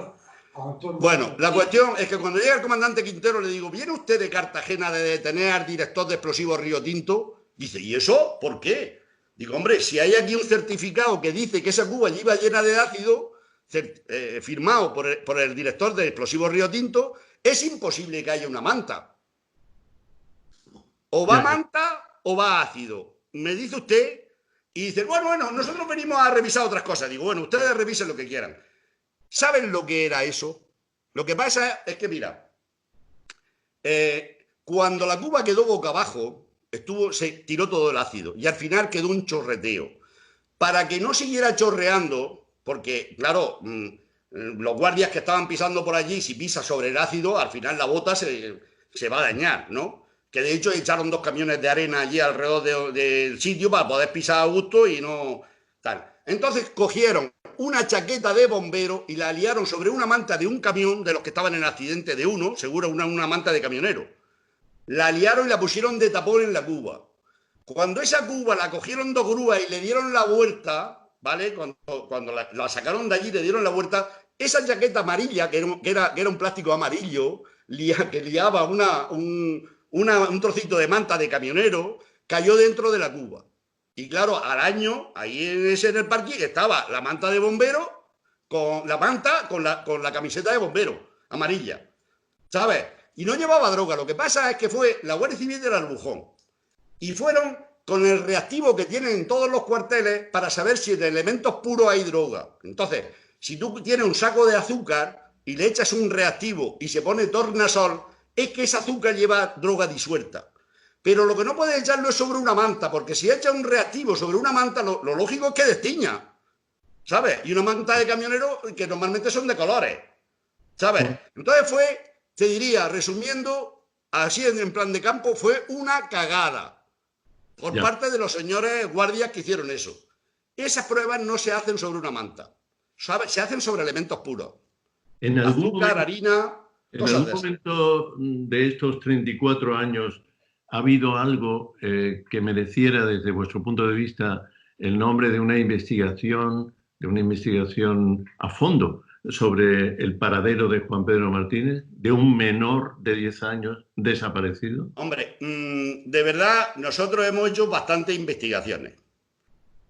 Bueno, la cuestión es que cuando llega el comandante Quintero le digo, ¿viene usted de Cartagena de detener al director de explosivos Río Tinto? Dice, ¿y eso? ¿Por qué? Digo, hombre, si hay aquí un certificado que dice que esa cuba iba llena de ácido, firmado por el director de Explosivos Río Tinto, es imposible que haya una manta. O va manta o va ácido. Me dice usted y dice, bueno, nosotros venimos a revisar otras cosas. Digo, bueno, ustedes revisen lo que quieran. ¿Saben lo que era eso? Lo que pasa es que, mira, cuando la cuba quedó boca abajo, se tiró todo el ácido y al final quedó un chorreteo. Para que no siguiera chorreando, porque, claro, los guardias que estaban pisando por allí, si pisa sobre el ácido, al final la bota se va a dañar, ¿no? Que de hecho echaron 2 camiones de arena allí alrededor del sitio para poder pisar a gusto y no tal. Entonces cogieron una chaqueta de bombero y la liaron sobre una manta de un camión de los que estaban en el accidente de uno, seguro una manta de camionero. La liaron y la pusieron de tapón en la cuba. Cuando esa cuba la cogieron 2 grúas y le dieron la vuelta, ¿vale? Cuando la sacaron de allí y le dieron la vuelta, esa chaqueta amarilla, que era un plástico amarillo, que liaba un trocito de manta de camionero, cayó dentro de la cuba. Y claro, al año, ahí en el parking, estaba la manta de bombero, con la camiseta de bombero, amarilla, ¿sabes? Y no llevaba droga. Lo que pasa es que fue la Guardia Civil del Albujón. Y fueron con el reactivo que tienen en todos los cuarteles para saber si en elementos puros hay droga. Entonces, si tú tienes un saco de azúcar y le echas un reactivo y se pone tornasol, es que ese azúcar lleva droga disuelta. Pero lo que no puedes echarlo es sobre una manta, porque si echas un reactivo sobre una manta, lo lógico es que destiña, ¿sabes? Y una manta de camionero que normalmente son de colores, ¿sabes? Entonces te diría, resumiendo, así en plan de campo, fue una cagada por parte de los señores guardias que hicieron eso. Esas pruebas no se hacen sobre una manta, ¿sabes? Se hacen sobre elementos puros. Azúcar, harina... ¿En algún momento de estos 34 años ha habido algo que mereciera, desde vuestro punto de vista, el nombre de una investigación a fondo sobre el paradero de Juan Pedro Martínez, de un menor de 10 años desaparecido? Hombre, de verdad, nosotros hemos hecho bastantes investigaciones.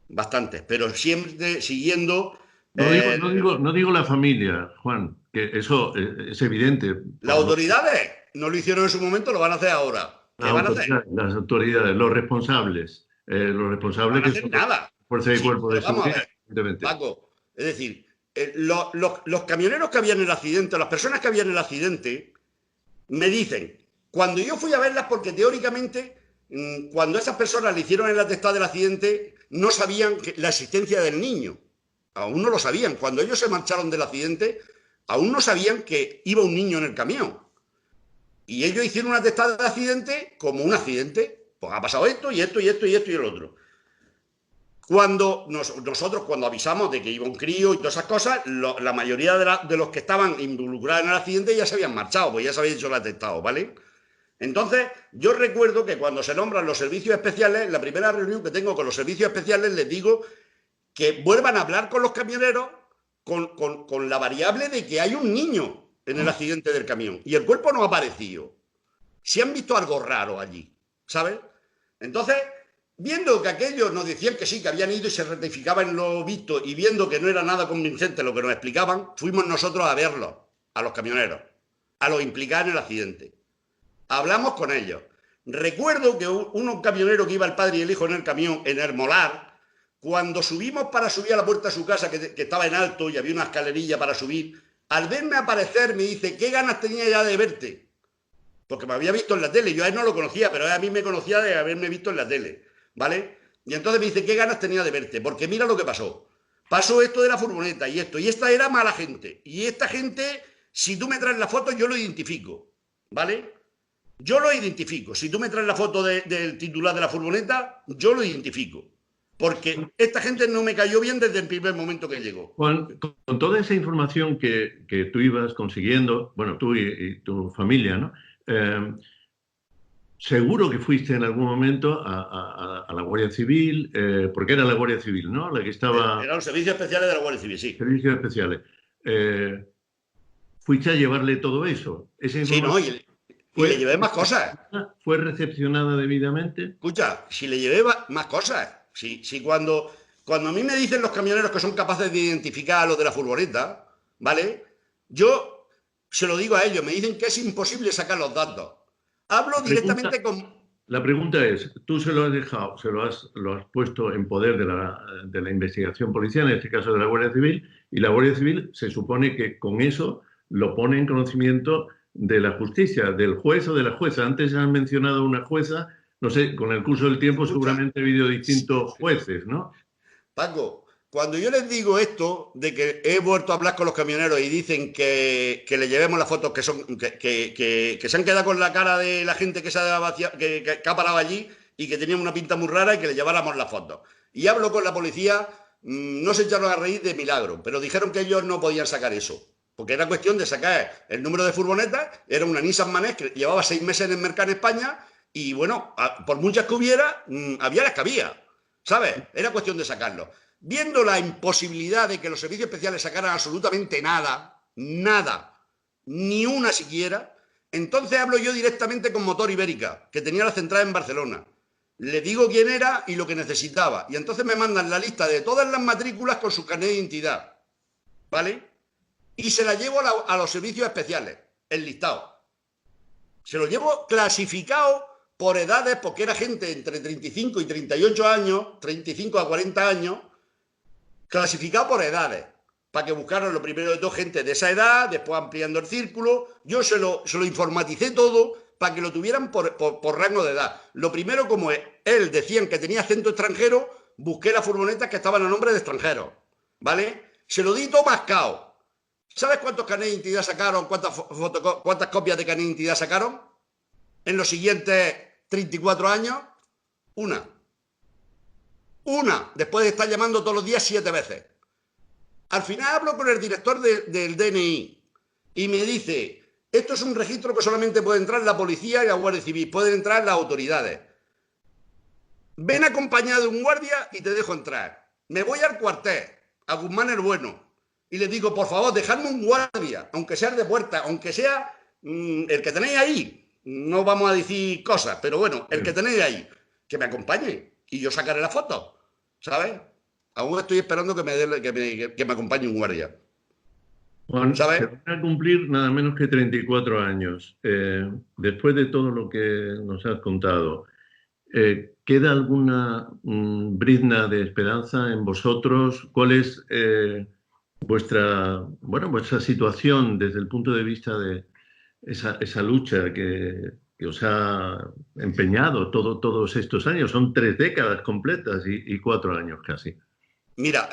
Bastantes, pero siempre siguiendo... No digo la familia, Juan, que eso es evidente. Las autoridades no lo hicieron en su momento, lo van a hacer ahora. ¿Qué van a hacer? Las autoridades, los responsables no van a hacer nada. Fuerza y cuerpo de seguridad, evidentemente. Paco, es decir, los camioneros que habían en el accidente, las personas que habían en el accidente, me dicen, cuando yo fui a verlas, porque teóricamente, cuando esas personas le hicieron el atestado del accidente, no sabían la existencia del niño. Aún no lo sabían. Cuando ellos se marcharon del accidente, aún no sabían que iba un niño en el camión. Y ellos hicieron un atestado de accidente como un accidente. Pues ha pasado esto y esto y esto y esto y el otro. Cuando nosotros avisamos de que iba un crío y todas esas cosas, la mayoría de los que estaban involucrados en el accidente ya se habían marchado, pues ya se había hecho el atestado, ¿vale? Entonces, yo recuerdo que cuando se nombran los servicios especiales, la primera reunión que tengo con los servicios especiales, les digo que vuelvan a hablar con los camioneros con la variable de que hay un niño en el accidente del camión y el cuerpo no ha aparecido. Si han visto algo raro allí, ¿sabes? Entonces, viendo que aquellos nos decían que sí, que habían ido y se ratificaban lo visto y viendo que no era nada convincente lo que nos explicaban, fuimos nosotros a verlos, a los camioneros, a los implicados en el accidente. Hablamos con ellos. Recuerdo que un camionero que iba el padre y el hijo en el camión, en el Molar, cuando subimos para subir a la puerta de su casa, que estaba en alto y había una escalerilla para subir, al verme aparecer me dice, ¿qué ganas tenía ya de verte? Porque me había visto en la tele, yo a él no lo conocía, pero a mí me conocía de haberme visto en la tele, ¿vale? Y entonces me dice, ¿qué ganas tenía de verte? Porque mira lo que pasó. Pasó esto de la furgoneta y esto, y esta era mala gente. Y esta gente, si tú me traes la foto, yo lo identifico, ¿vale? Yo lo identifico. Si tú me traes la foto del titular de la furgoneta, yo lo identifico. Porque esta gente no me cayó bien desde el primer momento que llegó. Juan, con toda esa información que tú ibas consiguiendo, bueno, tú y tu familia, ¿no? Seguro que fuiste en algún momento a la Guardia Civil, porque era la Guardia Civil, ¿no? La que estaba... Eran los servicios especiales de la Guardia Civil, sí. Servicios especiales. Fuiste a llevarle todo eso. Sí, no, y le llevé más cosas. ¿Fue recepcionada debidamente? Escucha, si le llevé más cosas. Si cuando Cuando a mí me dicen los camioneros que son capaces de identificar a los de la furgoneta, ¿vale? Yo se lo digo a ellos, me dicen que es imposible sacar los datos. Hablo directamente con... La pregunta es, tú se lo has dejado, lo has puesto en poder de la investigación policial, en este caso de la Guardia Civil, y la Guardia Civil se supone que con eso lo pone en conocimiento de la justicia, del juez o de la jueza. Antes han mencionado una jueza, no sé, con el curso del tiempo seguramente ha habido distintos jueces, ¿no? Paco, cuando yo les digo esto, de que he vuelto a hablar con los camioneros y dicen que le llevemos las fotos que se han quedado con la cara de la gente que que ha parado allí y que tenían una pinta muy rara y que le lleváramos las fotos. Y hablo con la policía, no se echaron a reír de milagro, pero dijeron que ellos no podían sacar eso. Porque era cuestión de sacar el número de furgonetas, era una Nissan Manés que llevaba 6 meses en el mercado en España y bueno, por muchas que hubiera, había las que había. ¿Sabes? Era cuestión de sacarlo. Viendo la imposibilidad de que los servicios especiales sacaran absolutamente nada, ni una siquiera, entonces hablo yo directamente con Motor Ibérica, que tenía la central en Barcelona. Le digo quién era y lo que necesitaba. Y entonces me mandan la lista de todas las matrículas con su carnet de identidad. ¿Vale? Y se la llevo a los servicios especiales, el listado. Se lo llevo clasificado por edades, porque era gente entre 35 y 38 años, 35 a 40 años, clasificado por edades, para que buscaran lo primero de todo gente de esa edad, después ampliando el círculo. Yo se lo informaticé todo para que lo tuvieran por rango de edad. Lo primero, como él decían que tenía acento extranjero, busqué las furgonetas que estaban a nombre de extranjeros, ¿vale? Se lo di todo mascado. ¿Sabes cuántos carnets de identidad sacaron? ¿Cuántas copias de carnet de identidad sacaron? En los siguientes 34 años, una, después de estar llamando todos los días 7 veces. Al final hablo con el director del DNI y me dice, esto es un registro que solamente puede entrar la policía y la Guardia Civil, pueden entrar las autoridades. Ven acompañado de un guardia y te dejo entrar. Me voy al cuartel, a Guzmán el Bueno, y le digo, por favor, dejadme un guardia, aunque sea el de puerta, aunque sea el que tenéis ahí. No vamos a decir cosas, pero bueno, el que tenéis ahí, que me acompañe y yo sacaré la foto, ¿sabes? Aún estoy esperando que me acompañe un guardia. Juan, ¿sabes? se van a cumplir nada menos que 34 años. Después de todo lo que nos has contado, ¿queda alguna brizna de esperanza en vosotros? ¿Cuál es vuestra situación desde el punto de vista de esa lucha que os ha empeñado todos estos años? Son 3 décadas completas y 4 años casi. Mira,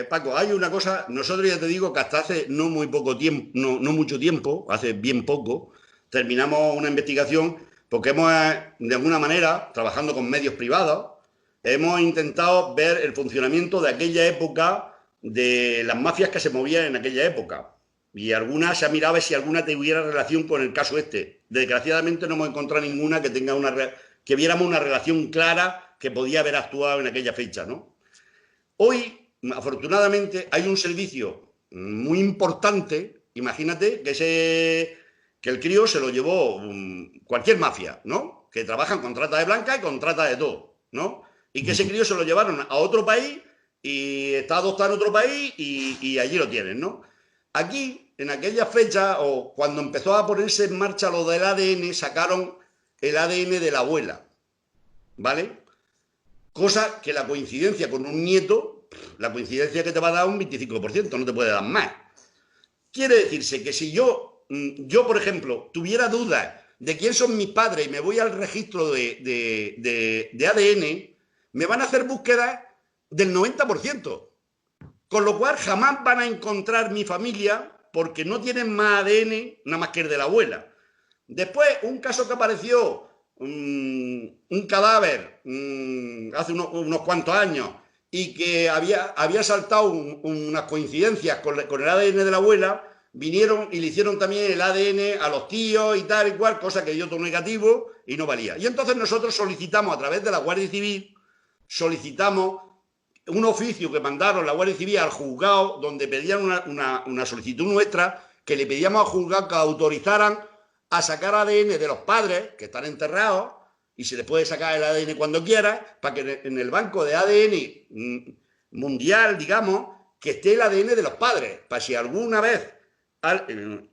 Paco, hay una cosa, nosotros ya te digo que hasta hace no muy poco tiempo, no mucho tiempo, hace bien poco, terminamos una investigación porque hemos, de alguna manera, trabajando con medios privados, hemos intentado ver el funcionamiento de aquella época, de las mafias que se movían en aquella época. Y algunas se ha mirado a ver si alguna tuviera relación con el caso este. Desgraciadamente no hemos encontrado ninguna que tenga que viéramos una relación clara que podía haber actuado en aquella fecha, ¿no? Hoy, afortunadamente, hay un servicio muy importante. Imagínate que el crío se lo llevó cualquier mafia, ¿no? Que trabajan con trata de blanca y con trata de todo, ¿no? Y que ese crío se lo llevaron a otro país y está adoptado en otro país y allí lo tienen, ¿no? Aquí, en aquella fecha, o cuando empezó a ponerse en marcha lo del ADN, sacaron el ADN de la abuela, ¿vale? Cosa que la coincidencia con un nieto, la coincidencia que te va a dar un 25%, no te puede dar más. Quiere decirse que si yo, por ejemplo, tuviera dudas de quién son mis padres y me voy al registro de ADN, me van a hacer búsquedas del 90%. Con lo cual jamás van a encontrar mi familia porque no tienen más ADN nada más que el de la abuela. Después, un caso que apareció, un cadáver hace unos cuantos años y que había saltado unas coincidencias con el ADN de la abuela, vinieron y le hicieron también el ADN a los tíos y tal y cual, cosa que dio todo negativo y no valía. Y entonces nosotros solicitamos a través de la Guardia Civil, un oficio que mandaron la Guardia Civil al juzgado donde pedían una solicitud nuestra, que le pedíamos al juzgado que autorizaran a sacar ADN de los padres que están enterrados y se les puede sacar el ADN cuando quiera, para que en el banco de ADN mundial, digamos, que esté el ADN de los padres, para si alguna vez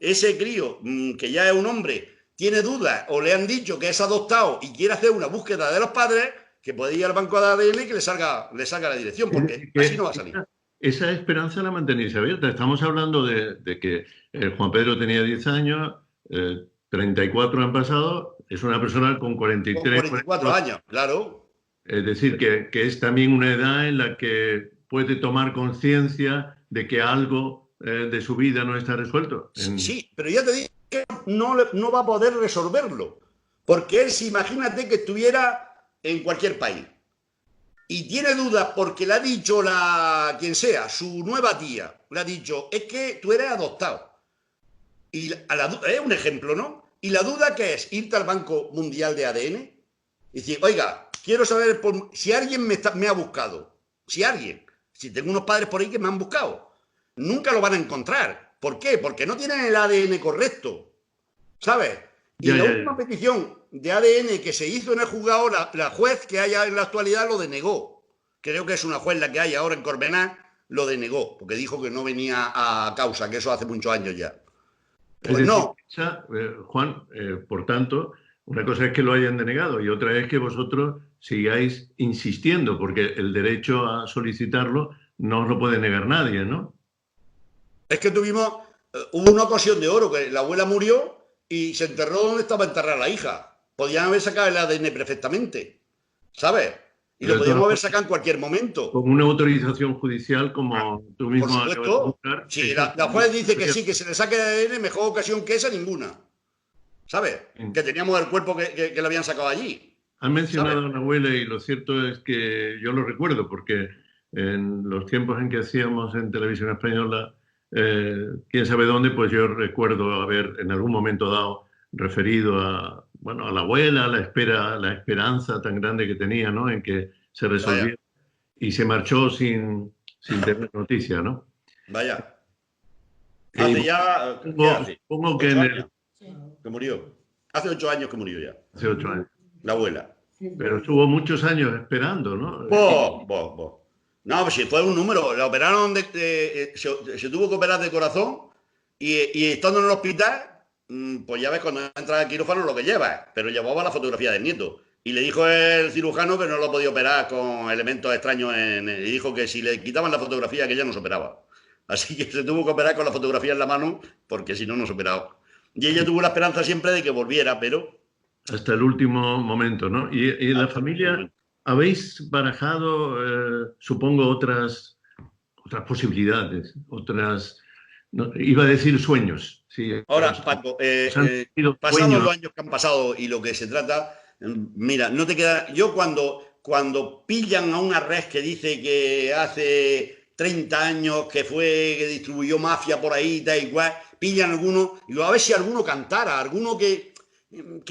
ese crío, que ya es un hombre, tiene dudas o le han dicho que es adoptado y quiere hacer una búsqueda de los padres, que puede ir al banco de ADN y que le salga la dirección, porque así no va a salir. Esa esperanza la mantenéis abierta. Estamos hablando de que Juan Pedro tenía 10 años, 34 han pasado, es una persona con 43, Con 44 años, claro. Es decir, que es también una edad en la que puede tomar conciencia de que algo de su vida no está resuelto. Sí, pero ya te digo que no va a poder resolverlo. Porque él, si imagínate que estuviera en cualquier país y tiene dudas porque le ha dicho quien sea, su nueva tía, le ha dicho, es que tú eres adoptado. Y es un ejemplo, ¿no? Y la duda que es irte al Banco Mundial de ADN y decir, oiga, quiero saber si alguien me ha buscado. Si tengo unos padres por ahí que me han buscado. Nunca lo van a encontrar. ¿Por qué? Porque no tienen el ADN correcto. ¿Sabes? Y la última petición de ADN que se hizo en el juzgado, la juez que hay en la actualidad lo denegó. Creo que es una juez la que hay ahora en Corbenà, lo denegó, porque dijo que no venía a causa, que eso hace muchos años ya. Pues decir, no. Juan, por tanto, una cosa es que lo hayan denegado y otra es que vosotros sigáis insistiendo, porque el derecho a solicitarlo no os lo puede negar nadie, ¿no? Es que hubo una ocasión de oro, que la abuela murió y se enterró donde estaba enterrada la hija. Podían haber sacado el ADN perfectamente, ¿sabes? Y lo podíamos haber sacado en cualquier momento. Con una autorización judicial, como tú mismo acabas de buscar. Sí, la juez dice que sí, que se le saque el ADN, mejor ocasión que esa, ninguna. ¿Sabes? Que teníamos el cuerpo que le habían sacado allí. Han mencionado a la abuela y lo cierto es que yo lo recuerdo porque en los tiempos en que hacíamos en Televisión Española quién sabe dónde, pues yo recuerdo haber en algún momento dado referido a la abuela, la esperanza tan grande que tenía, ¿no? En que se resolviera. Vaya. Y se marchó sin tener noticia, ¿no? Vaya. Hace ya... Supongo que que murió. Hace 8 años que murió ya. Hace 8 años. La abuela. Pero estuvo muchos años esperando, ¿no? No, pues si fue un número. La operaron, se tuvo que operar de corazón y estando en el hospital, pues ya ves cuando entra al quirófano lo que lleva, pero llevaba la fotografía del nieto. Y le dijo el cirujano que no lo podía operar con elementos extraños y dijo que si le quitaban la fotografía que ella no se operaba. Así que se tuvo que operar con la fotografía en la mano porque si no, no se operaba. Y ella tuvo la esperanza siempre de que volviera, pero... Hasta el último momento, ¿no? Y en la familia... ¿Habéis barajado, supongo, otras posibilidades? Iba a decir sueños. Sí, ahora, Paco, pasados los años que han pasado y lo que se trata, mira, no te queda... Yo cuando pillan a una red que dice que hace 30 años que distribuyó mafia por ahí, da igual, pillan a alguno, y a ver si alguno cantara, alguno que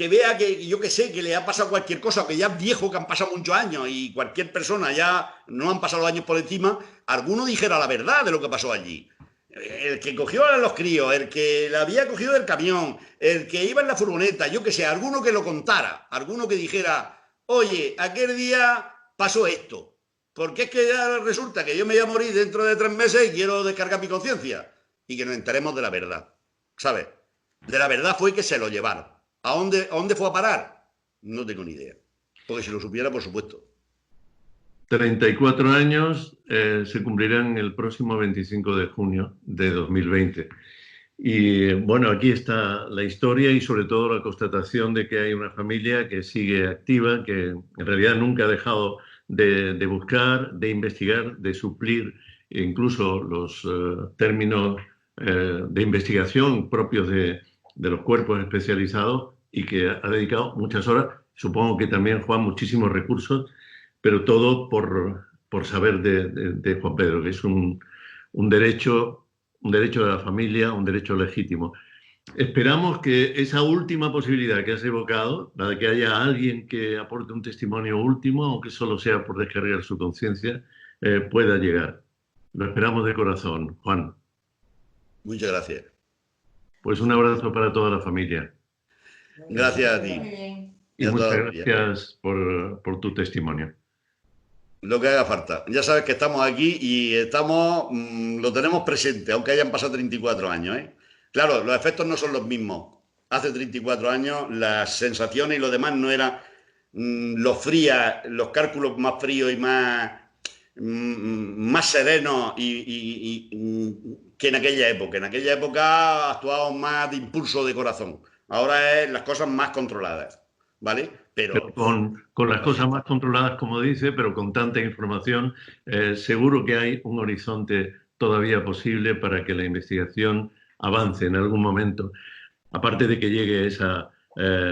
vea que, yo que sé, que le ha pasado cualquier cosa, que ya es viejo, que han pasado muchos años y cualquier persona ya no han pasado los años por encima, alguno dijera la verdad de lo que pasó allí. El que cogió a los críos, el que la había cogido del camión, el que iba en la furgoneta, yo que sé, alguno que lo contara, alguno que dijera, oye, aquel día pasó esto, porque es que ya resulta que yo me voy a morir dentro de 3 meses y quiero descargar mi conciencia, y que nos enteremos de la verdad, ¿sabes? De la verdad fue que se lo llevaron. ¿A dónde fue a parar? No tengo ni idea. Porque si lo supiera, por supuesto. 34 años se cumplirán el próximo 25 de junio de 2020. Y bueno, aquí está la historia y sobre todo la constatación de que hay una familia que sigue activa, que en realidad nunca ha dejado de buscar, de investigar, de suplir incluso los términos de investigación propios de los cuerpos especializados y que ha dedicado muchas horas, supongo que también, Juan, muchísimos recursos, pero todo por saber de Juan Pedro, que es un derecho de la familia, un derecho legítimo. Esperamos que esa última posibilidad que has evocado, la de que haya alguien que aporte un testimonio último, aunque solo sea por descargar su conciencia, pueda llegar. Lo esperamos de corazón, Juan. Muchas gracias. Pues un abrazo para toda la familia. Gracias a ti. Y muchas gracias por tu testimonio. Lo que haga falta. Ya sabes que estamos aquí y lo tenemos presente, aunque hayan pasado 34 años, ¿eh? Claro, los efectos no son los mismos. Hace 34 años las sensaciones y lo demás no eran los cálculos más fríos y más serenos que en aquella época. En aquella época actuábamos más de impulso de corazón. Ahora es las cosas más controladas, ¿vale? Pero con las cosas más controladas, como dice, pero con tanta información, seguro que hay un horizonte todavía posible para que la investigación avance en algún momento. Aparte de que llegue esa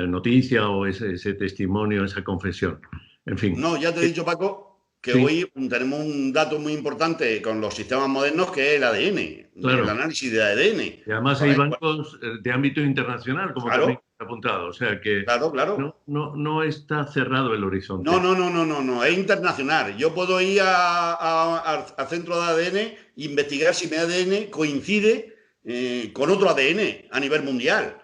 noticia o ese testimonio, esa confesión. En fin. No, ya te he dicho, Paco, que sí. Hoy tenemos un dato muy importante con los sistemas modernos, que es el ADN, claro. El análisis de ADN. Y además hay bancos de ámbito internacional, como claro, también he apuntado. O sea que claro. No está cerrado el horizonte. No, es internacional. Yo puedo ir al centro de ADN e investigar si mi ADN coincide con otro ADN a nivel mundial.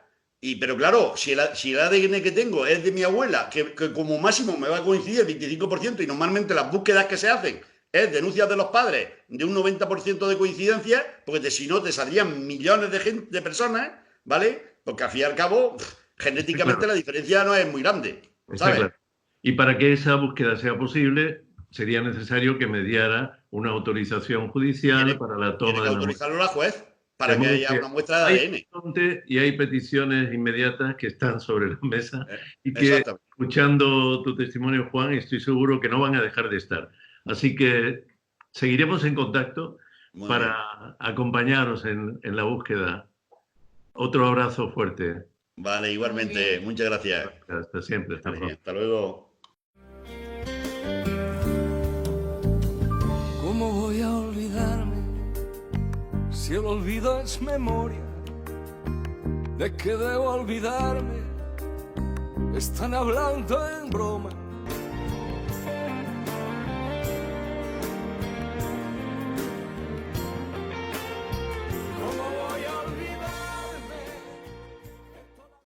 Pero claro, si el ADN que tengo es de mi abuela, que como máximo me va a coincidir el 25%, y normalmente las búsquedas que se hacen es denuncias de los padres de un 90% de coincidencia, porque si no te saldrían millones de personas, ¿vale? Porque al fin y al cabo, genéticamente la diferencia no es muy grande, ¿sabes? Claro. Y para que esa búsqueda sea posible, sería necesario que mediara una autorización judicial para la toma de la muestra. Autorizarlo la juez. Para que haya una muestra de ADN. Y hay peticiones inmediatas que están sobre la mesa y que, escuchando tu testimonio, Juan, estoy seguro que no van a dejar de estar. Así que seguiremos en contacto para acompañaros en la búsqueda. Otro abrazo fuerte. Vale, igualmente. Muchas gracias. Hasta siempre. Hasta luego. ¿Cómo voy a olvidarme? Si el olvido es memoria, ¿de qué debo olvidarme? Están hablando en broma